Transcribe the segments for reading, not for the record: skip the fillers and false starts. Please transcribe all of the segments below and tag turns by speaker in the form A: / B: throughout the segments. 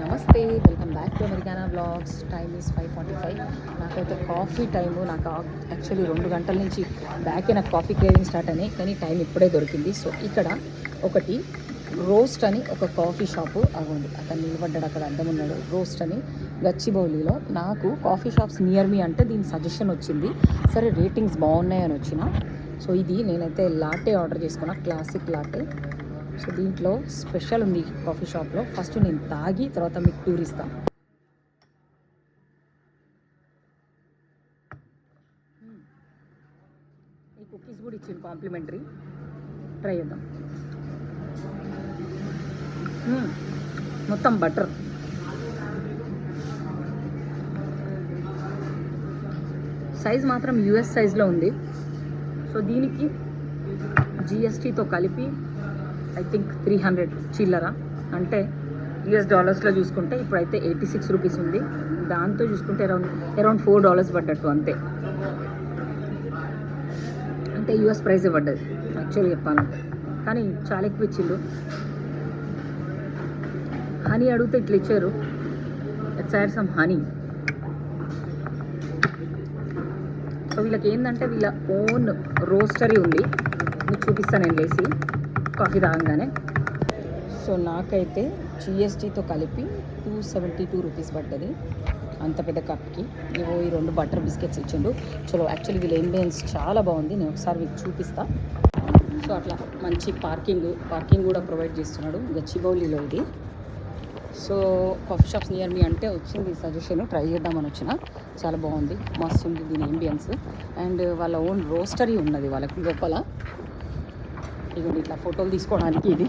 A: నమస్తే, welcome back to Americana blogs. Time is 5:45. నాకైతే coffee time నాకు యాక్చువల్లీ 2 గంటల నుంచి బ్యాకే నాకు కాఫీ క్రేవింగ్ స్టార్ట్ అయినాయి, కానీ టైం ఇప్పుడే దొరికింది. సో ఇక్కడ ఒకటి రోస్ట్ అని ఒక కాఫీ షాపు అవ్వండి, అతను నిలబడ్డాడు అక్కడ, అద్దం ఉన్నాడు. రోస్ట్ అని గచ్చిబౌలిలో. నాకు కాఫీ షాప్స్ నియర్ మీ అంటే దీని సజెషన్ వచ్చింది. సరే రేటింగ్స్ బాగున్నాయని వచ్చిన. సో ఇది నేనైతే లాటే ఆర్డర్ చేసుకున్నా, క్లాసిక్ లాటే. సో దీంట్లో స్పెషల్ ఉంది కాఫీ షాప్లో. ఫస్ట్ నేను తాగి తర్వాత మీకు టూర్ ఇస్తాను. ఈ కుకీస్ కూడా ఇచ్చింది కాంప్లిమెంటరీ, ట్రై చేద్దాం. మొత్తం బటర్. సైజ్ మాత్రం యూఎస్ సైజ్లో ఉంది. సో దీనికి జిఎస్టీతో కలిపి ఐ థింక్ 300 చిల్లర, అంటే యూఎస్ డాలర్స్లో చూసుకుంటే ఇప్పుడైతే 86 రూపీస్ ఉంది. దాంతో చూసుకుంటే అరౌండ్ $4 పడ్డట్టు అంతే. అంటే యూఎస్ ప్రైజే పడ్డది యాక్చువల్లీ చెప్పాలంటే, కానీ చాలా ఎక్కువ ఇచ్చిండు. హనీ అడిగితే ఇట్లా ఇచ్చారు. It's add some honey. So వీళ్ళకి ఏంటంటే వీళ్ళ ఓన్ రోస్టరీ ఉంది, మీకు చూపిస్తాను నేను లేసి కాఫీ తాగంగానే. సో నాకైతే జిఎస్టీతో కలిపి 272 రూపీస్ పడ్డది అంత పెద్ద కప్కి. ఈ 2 బటర్ బిస్కెట్స్ ఇచ్చిండు. చలో యాక్చువల్లీ వీళ్ళ ఇంబియన్స్ చాలా బాగుంది, నేను ఒకసారి మీకు చూపిస్తా. సో అట్లా మంచి పార్కింగ్ కూడా ప్రొవైడ్ చేస్తున్నాడు గచ్చిబౌలిలో ఇది. సో కాఫీ షాప్స్ నియర్ మీ అంటే వచ్చింది సజెషన్, ట్రై చేద్దామని వచ్చిన. చాలా బాగుంది, మస్తు ఉంది దీని ఇంబియన్స్. అండ్ వాళ్ళ ఓన్ రోస్టరీ ఉన్నది వాళ్ళకి లోపల. ఇదిగోండి ఇట్లా ఫోటోలు తీసుకోవడానికి ఇది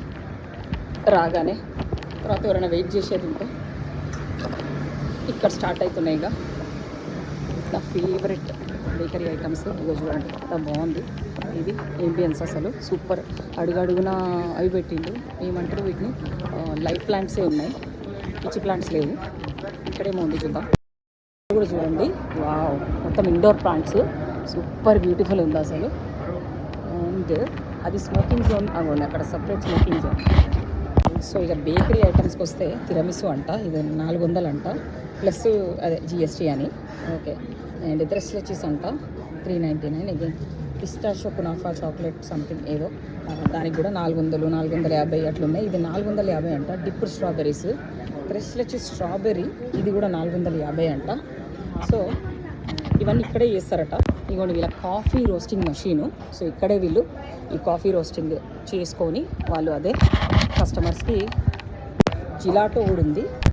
A: రాగానే. తర్వాత ఎవరైనా వెయిట్ చేసేది ఉంటే ఇక్కడ స్టార్ట్ అవుతున్నాయి. ఇక నా ఫేవరెట్ బేకరీ ఐటమ్స్ ఇగో చూడండి, ఎంత బాగుంది ఇది ఏంబియన్స్, అసలు సూపర్. అడుగడుగున అవి పెట్టిండు, ఏమంటారు వీటిని, లైవ్ ప్లాంట్సే ఉన్నాయి, పిచ్చి ప్లాంట్స్ లేవు. ఇక్కడేమో ఉంది చూద్దాం. కూడా చూడండి, వావ్, మొత్తం ఇండోర్ ప్లాంట్స్, సూపర్ బ్యూటిఫుల్ ఉంది అసలు. అండ్ అది స్మోకింగ్ జోన్ అవ్వండి, అక్కడ సపరేట్ స్మోకింగ్ జోన్. సో ఇక బేకరీ ఐటమ్స్కి వస్తే తిరమిసు అంట, ఇది 400 అంట, ప్లస్ అదే జిఎస్టీ అని. ఓకే. అండ్ డ్రెస్ వచ్చేసి అంట 399. అగైన్ పిస్టాషో కునాఫా చాక్లెట్ సంథింగ్ ఏదో, దానికి కూడా 400, 450 అట్లున్నాయి. ఇది 450 అంట. డిప్డ్ స్ట్రాబెర్రీస్, డ్రెస్ వచ్చి స్ట్రాబెర్రీ, ఇది కూడా 450 అంట. సో ఇవన్నీ ఇక్కడే చేస్తారట. ఇదిగోండి వీళ్ళ కాఫీ రోస్టింగ్ మషీను. సో ఇక్కడే వీళ్ళు ఈ కాఫీ రోస్టింగ్ చేసుకొని వాళ్ళు అదే కస్టమర్స్కి. జిలాటో కూడా ఉంది.